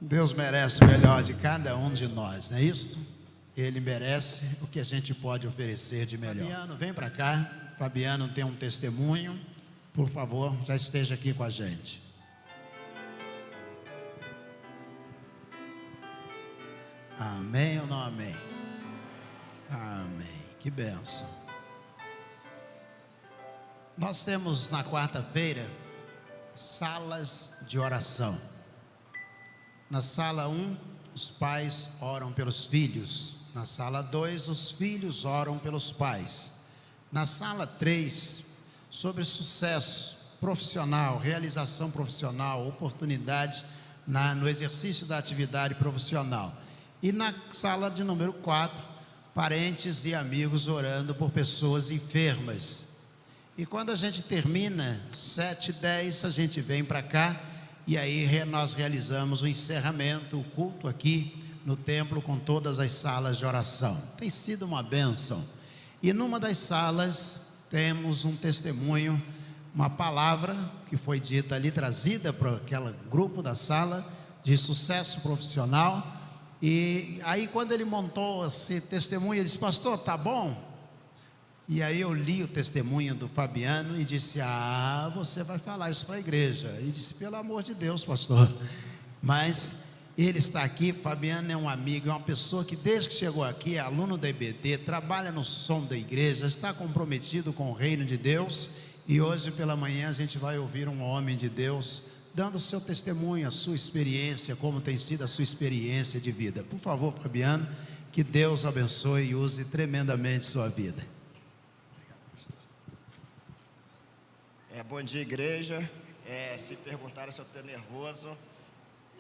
Deus merece o melhor de cada um de nós, não é isso? Ele merece o que a gente pode oferecer de melhor. Fabiano, vem para cá. Fabiano tem um testemunho. Por favor, já esteja aqui com a gente. Amém ou não amém? Amém. Que bênção. Nós temos na quarta-feira salas de oração. Na sala 1, os pais oram pelos filhos. Na sala 2, os filhos oram pelos pais. Na sala 3, sobre sucesso profissional, realização profissional, oportunidade no exercício da atividade profissional. E na sala de número 4, parentes e amigos orando por pessoas enfermas. E quando a gente termina, 7h10, a gente vem para cá e aí nós realizamos o encerramento, o culto aqui no templo com todas as salas de oração. Tem sido uma bênção. E numa das salas temos um testemunho, uma palavra que foi dita ali, trazida para aquele grupo da sala de sucesso profissional. E aí quando ele montou esse testemunho, ele disse: pastor, tá bom? E aí eu li o testemunho do Fabiano e disse: ah, você vai falar isso para a igreja. E disse: pelo amor de Deus, pastor. Mas ele está aqui. Fabiano é um amigo, é uma pessoa que desde que chegou aqui é aluno da EBD, trabalha no som da igreja, está comprometido com o reino de Deus. E hoje pela manhã a gente vai ouvir um homem de Deus dando o seu testemunho, a sua experiência, como tem sido a sua experiência de vida. Por favor, Fabiano, que Deus abençoe e use tremendamente sua vida. Bom dia, igreja. Se perguntaram se eu estou nervoso,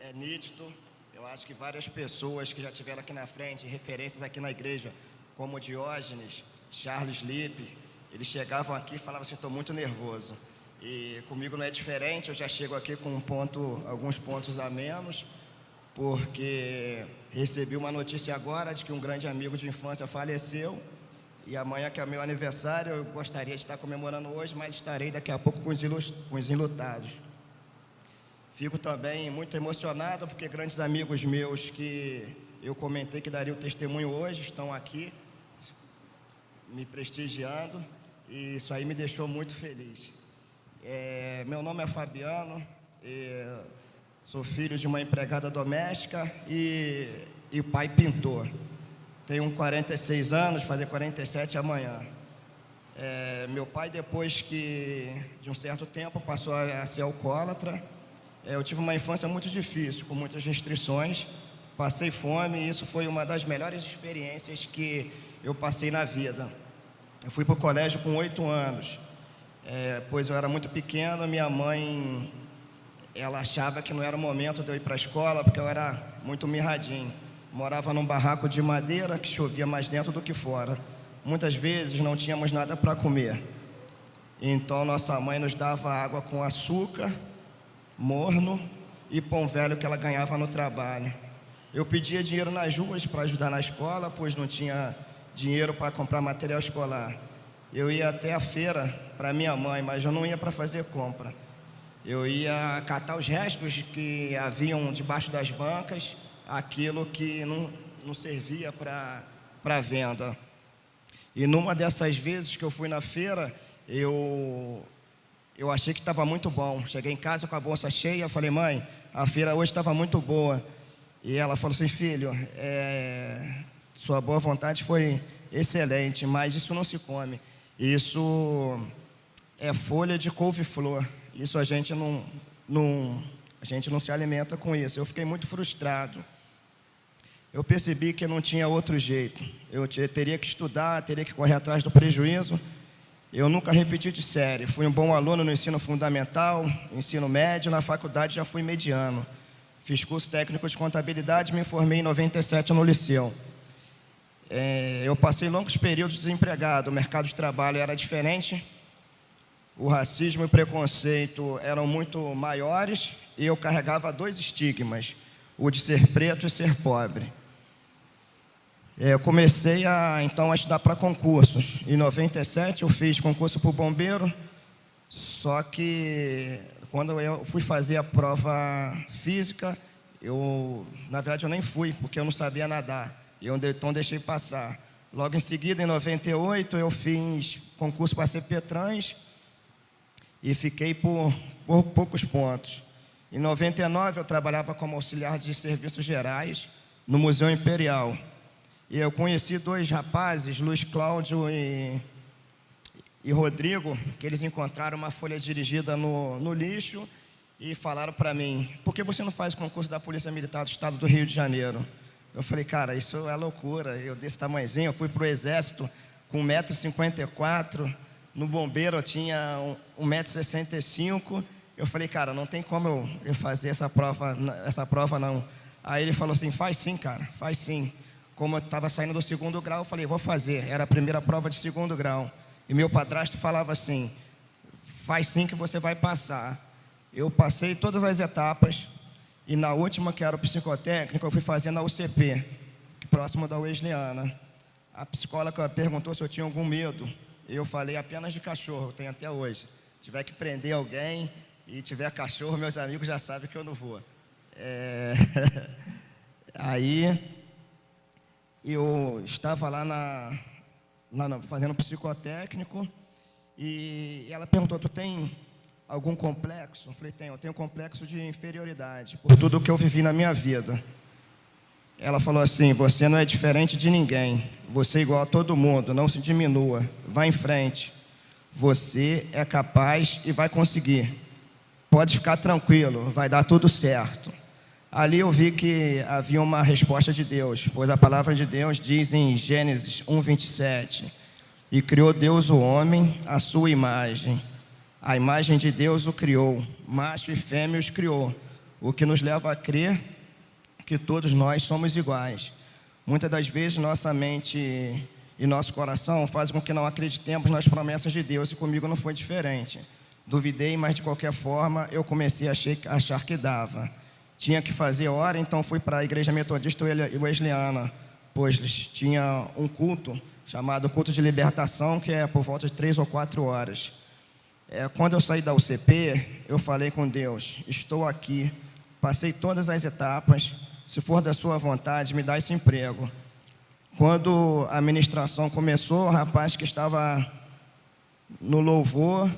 é nítido. Eu acho que várias pessoas que já estiveram aqui na frente, referências aqui na igreja, como Diógenes, Charles Lippe, eles chegavam aqui e falavam assim: estou muito nervoso. E comigo não é diferente. Eu já chego aqui com alguns pontos a menos, porque recebi uma notícia agora de que um grande amigo de infância faleceu. E amanhã, que é meu aniversário, eu gostaria de estar comemorando hoje, mas estarei daqui a pouco com os enlutados. Fico também muito emocionado, porque grandes amigos meus que eu comentei que daria o testemunho hoje estão aqui me prestigiando, e isso aí me deixou muito feliz. Meu nome é Fabiano, sou filho de uma empregada doméstica e pai pintor. Tenho 46 anos, fazer 47 amanhã. Meu pai, depois de um certo tempo, passou a ser alcoólatra. Eu tive uma infância muito difícil, com muitas restrições. Passei fome e isso foi uma das melhores experiências que eu passei na vida. Eu fui para o colégio com 8 anos. Pois eu era muito pequeno, minha mãe, ela achava que não era o momento de eu ir para a escola, porque eu era muito mirradinho. Morava num barraco de madeira que chovia mais dentro do que fora. Muitas vezes não tínhamos nada para comer. Então nossa mãe nos dava água com açúcar, morno e pão velho que ela ganhava no trabalho. Eu pedia dinheiro nas ruas para ajudar na escola, pois não tinha dinheiro para comprar material escolar. Eu ia até a feira para minha mãe, mas eu não ia para fazer compra. Eu ia catar os restos que haviam debaixo das bancas, aquilo que não servia para venda. E numa dessas vezes que eu fui na feira, eu achei que estava muito bom. Cheguei em casa com a bolsa cheia, falei: mãe, a feira hoje estava muito boa. E ela falou assim: filho, sua boa vontade foi excelente, mas isso não se come. Isso é folha de couve-flor. Isso a gente não se alimenta com isso. Eu fiquei muito frustrado. Eu percebi que não tinha outro jeito. Eu teria que estudar, teria que correr atrás do prejuízo. Eu nunca repeti de série. Fui um bom aluno no ensino fundamental, ensino médio, na faculdade já fui mediano. Fiz curso técnico de contabilidade, me formei em 97 no liceu. Eu passei longos períodos desempregado, o mercado de trabalho era diferente, o racismo e o preconceito eram muito maiores e eu carregava 2 estigmas, o de ser preto e ser pobre. Eu comecei então a estudar para concursos. Em 97 eu fiz concurso para o bombeiro, só que quando eu fui fazer a prova física, Na verdade, eu nem fui, porque eu não sabia nadar. Então, deixei passar. Logo em seguida, em 98, eu fiz concurso para CPTrans e fiquei por poucos pontos. Em 99, eu trabalhava como auxiliar de serviços gerais no Museu Imperial. E eu conheci 2 rapazes, Luiz Cláudio e Rodrigo, que eles encontraram uma folha dirigida no lixo e falaram para mim: por que você não faz o concurso da Polícia Militar do Estado do Rio de Janeiro? Eu falei: cara, isso é loucura, eu desse tamanhozinho, eu fui para o Exército com 1,54 m, no Bombeiro eu tinha 1,65 m, eu falei: cara, não tem como eu fazer essa prova não. Aí ele falou assim: faz sim, cara, faz sim. Como eu estava saindo do 2º grau, eu falei: vou fazer, era a primeira prova de 2º grau. E meu padrasto falava assim: faz sim que você vai passar. Eu passei todas as etapas e na última, que era o psicotécnico, eu fui fazer na UCP, próximo da Wesleyana. A psicóloga perguntou se eu tinha algum medo. Eu falei: apenas de cachorro, tenho até hoje. Se tiver que prender alguém e tiver cachorro, meus amigos já sabem que eu não vou. Aí eu estava lá fazendo psicotécnico e ela perguntou: tu tem algum complexo? Eu falei: eu tenho complexo de inferioridade por tudo que eu vivi na minha vida. Ela falou assim: você não é diferente de ninguém, você é igual a todo mundo, não se diminua, vá em frente, você é capaz e vai conseguir, pode ficar tranquilo, vai dar tudo certo. Ali eu vi que havia uma resposta de Deus, pois a palavra de Deus diz em Gênesis 1:27: e criou Deus o homem à sua imagem, a imagem de Deus o criou, macho e fêmea os criou, o que nos leva a crer que todos nós somos iguais. Muitas das vezes nossa mente e nosso coração fazem com que não acreditemos nas promessas de Deus, e comigo não foi diferente. Duvidei, mas de qualquer forma eu comecei a achar que dava. Tinha que fazer hora, então fui para a igreja metodista wesleyana, pois tinha um culto chamado culto de libertação, que é por volta de 3 ou 4 horas. Quando eu saí da UCP, eu falei com Deus: estou aqui, passei todas as etapas, se for da sua vontade, me dá esse emprego. Quando a ministração começou, o rapaz que estava no louvor,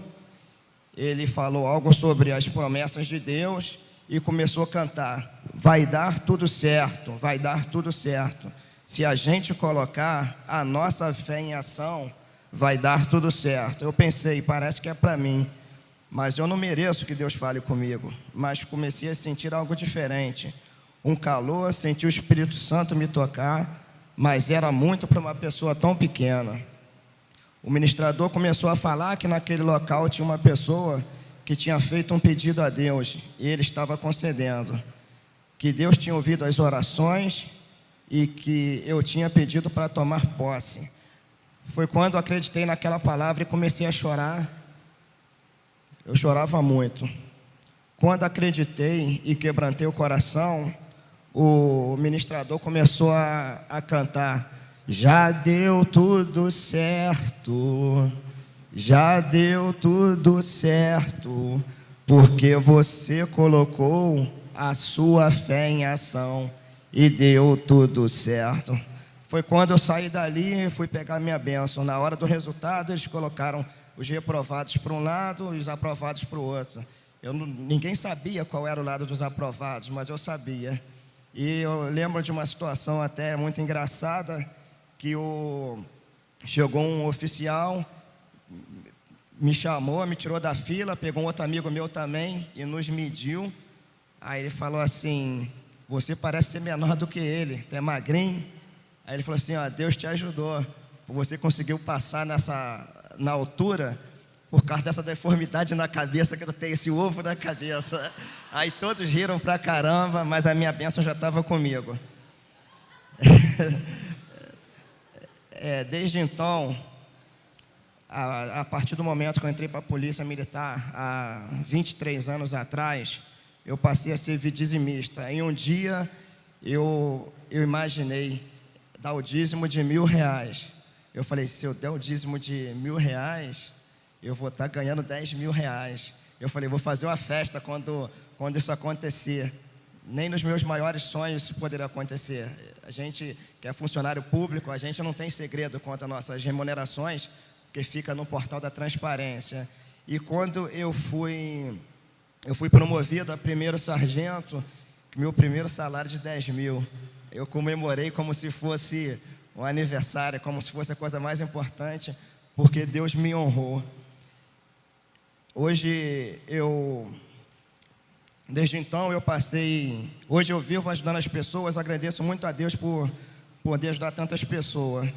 ele falou algo sobre as promessas de Deus e começou a cantar: vai dar tudo certo, vai dar tudo certo. Se a gente colocar a nossa fé em ação, vai dar tudo certo. Eu pensei: parece que é para mim, mas eu não mereço que Deus fale comigo. Mas comecei a sentir algo diferente, um calor, senti o Espírito Santo me tocar, mas era muito para uma pessoa tão pequena. O ministrador começou a falar que naquele local tinha uma pessoa que tinha feito um pedido a Deus e ele estava concedendo, que Deus tinha ouvido as orações e que eu tinha pedido para tomar posse. Foi quando acreditei naquela palavra e comecei a chorar. Eu chorava muito. Quando acreditei e quebrantei o coração, o ministrador começou a cantar: já deu tudo certo, já deu tudo certo, porque você colocou a sua fé em ação e deu tudo certo. Foi quando eu saí dali e fui pegar minha bênção. Na hora do resultado, eles colocaram os reprovados para um lado e os aprovados para o outro. Ninguém sabia qual era o lado dos aprovados, mas eu sabia. E eu lembro de uma situação até muito engraçada, que chegou um oficial, me chamou, me tirou da fila, pegou um outro amigo meu também e nos mediu. Aí ele falou assim: você parece ser menor do que ele, tu é magrinho. Aí ele falou assim: ó, Deus te ajudou, você conseguiu passar na altura por causa dessa deformidade na cabeça, que eu tenho esse ovo na cabeça. Aí todos riram pra caramba, mas a minha bênção já estava comigo. Desde então, a partir do momento que eu entrei para a Polícia Militar, há 23 anos atrás, eu passei a ser dizimista. Em um dia, eu imaginei dar o dízimo de R$1.000. Eu falei: se eu der o dízimo de R$1.000, eu vou estar ganhando R$10.000. Eu falei: vou fazer uma festa quando isso acontecer. nem nos meus maiores sonhos isso poderia acontecer. A gente que é funcionário público, a gente não tem segredo quanto às nossas remunerações, que fica no portal da transparência. E quando eu fui promovido a primeiro sargento, meu primeiro salário de 10 mil, eu comemorei como se fosse um aniversário, como se fosse a coisa mais importante, porque Deus me honrou. Desde então hoje eu vivo ajudando as pessoas, agradeço muito a Deus por poder ajudar tantas pessoas.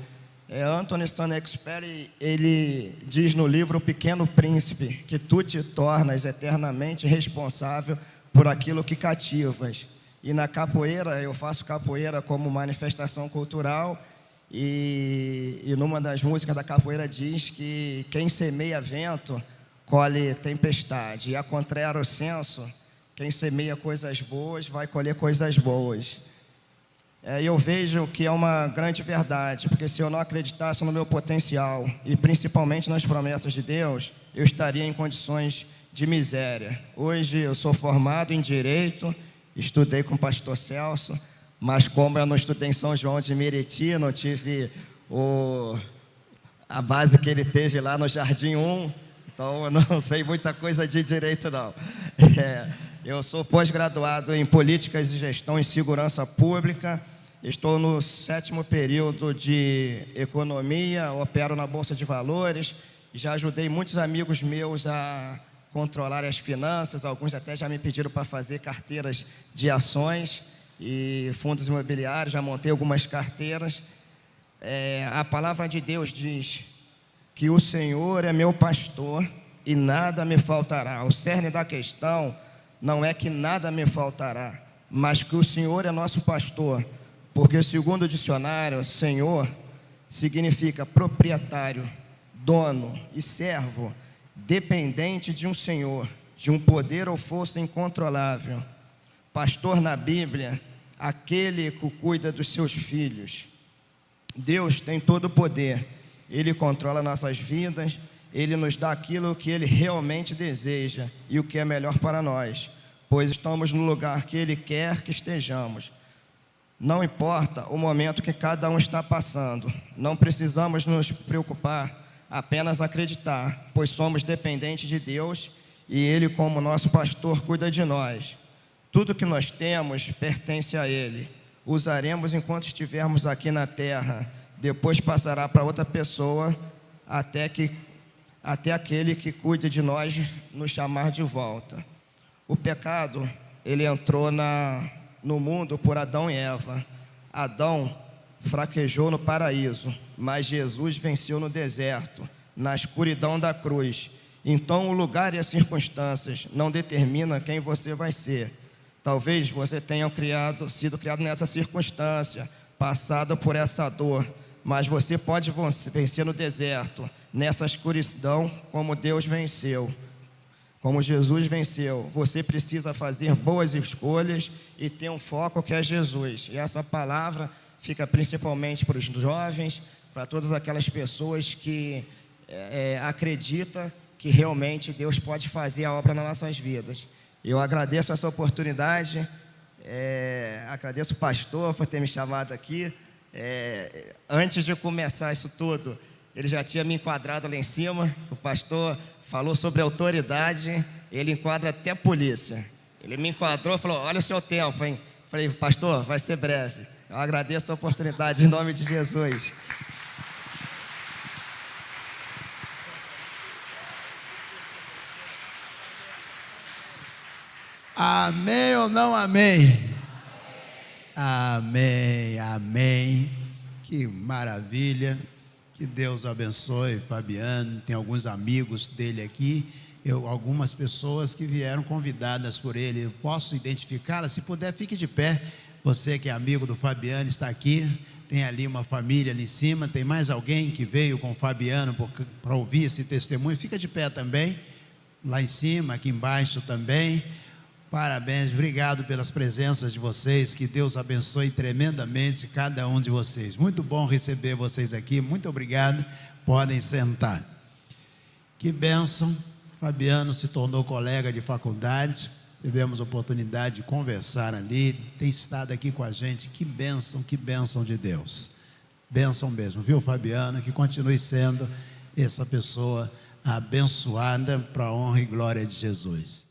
Anthony Saint-Exupéry, ele diz no livro O Pequeno Príncipe, que tu te tornas eternamente responsável por aquilo que cativas. E na capoeira, eu faço capoeira como manifestação cultural, e numa das músicas da capoeira diz que quem semeia vento, colhe tempestade, e a contrário senso, quem semeia coisas boas, vai colher coisas boas. Eu vejo que é uma grande verdade, porque se eu não acreditasse no meu potencial, e principalmente nas promessas de Deus, eu estaria em condições de miséria. Hoje eu sou formado em Direito, estudei com o pastor Celso, mas como eu não estudei em São João de Meriti, não tive a base que ele teve lá no Jardim 1, então eu não sei muita coisa de Direito, não. Eu sou pós-graduado em Políticas e Gestão em Segurança Pública, estou no 7º período de Economia, opero na Bolsa de Valores, já ajudei muitos amigos meus a controlar as finanças, alguns até já me pediram para fazer carteiras de ações e fundos imobiliários, já montei algumas carteiras. A palavra de Deus diz que o Senhor é meu pastor e nada me faltará. O cerne da questão não é que nada me faltará, mas que o Senhor é nosso pastor, porque segundo o dicionário, Senhor significa proprietário, dono e servo, dependente de um senhor, de um poder ou força incontrolável. Pastor na Bíblia, aquele que cuida dos seus filhos. Deus tem todo o poder, Ele controla nossas vidas, Ele nos dá aquilo que Ele realmente deseja e o que é melhor para nós, pois estamos no lugar que Ele quer que estejamos. Não importa o momento que cada um está passando, não precisamos nos preocupar, apenas acreditar, pois somos dependentes de Deus e Ele, como nosso pastor, cuida de nós. Tudo que nós temos pertence a Ele. Usaremos enquanto estivermos aqui na terra, depois passará para outra pessoa, até aquele que cuida de nós nos chamar de volta. O pecado, ele entrou no mundo por Adão e Eva. Adão fraquejou no paraíso, mas Jesus venceu no deserto, na escuridão da cruz. Então o lugar e as circunstâncias não determinam quem você vai ser. Talvez você tenha sido criado nessa circunstância, passado por essa dor, mas você pode vencer no deserto, nessa escuridão, como Deus venceu, como Jesus venceu. Você precisa fazer boas escolhas e ter um foco que é Jesus. E essa palavra fica principalmente para os jovens, para todas aquelas pessoas que acreditam que realmente Deus pode fazer a obra nas nossas vidas. Eu agradeço essa oportunidade, agradeço o pastor por ter me chamado aqui. Antes de começar isso tudo, ele já tinha me enquadrado lá em cima. O pastor falou sobre autoridade, ele enquadra até a polícia. Ele me enquadrou e falou: olha o seu tempo, hein? Falei: pastor, vai ser breve. Eu agradeço a oportunidade em nome de Jesus. Amém ou não amém? Amém, amém. Que maravilha. Que Deus abençoe Fabiano. Tem alguns amigos dele aqui, algumas pessoas que vieram convidadas por ele. Eu posso identificá-las? Se puder, fique de pé. Você que é amigo do Fabiano está aqui. Tem ali uma família ali em cima. Tem mais alguém que veio com o Fabiano para ouvir esse testemunho? Fica de pé também. Lá em cima, aqui embaixo também. Parabéns, obrigado pelas presenças de vocês, que Deus abençoe tremendamente cada um de vocês. Muito bom receber vocês aqui, muito obrigado, podem sentar. Que bênção, Fabiano se tornou colega de faculdade, tivemos a oportunidade de conversar ali, tem estado aqui com a gente. Que bênção de Deus. Bênção mesmo, viu, Fabiano? Que continue sendo essa pessoa abençoada para a honra e glória de Jesus.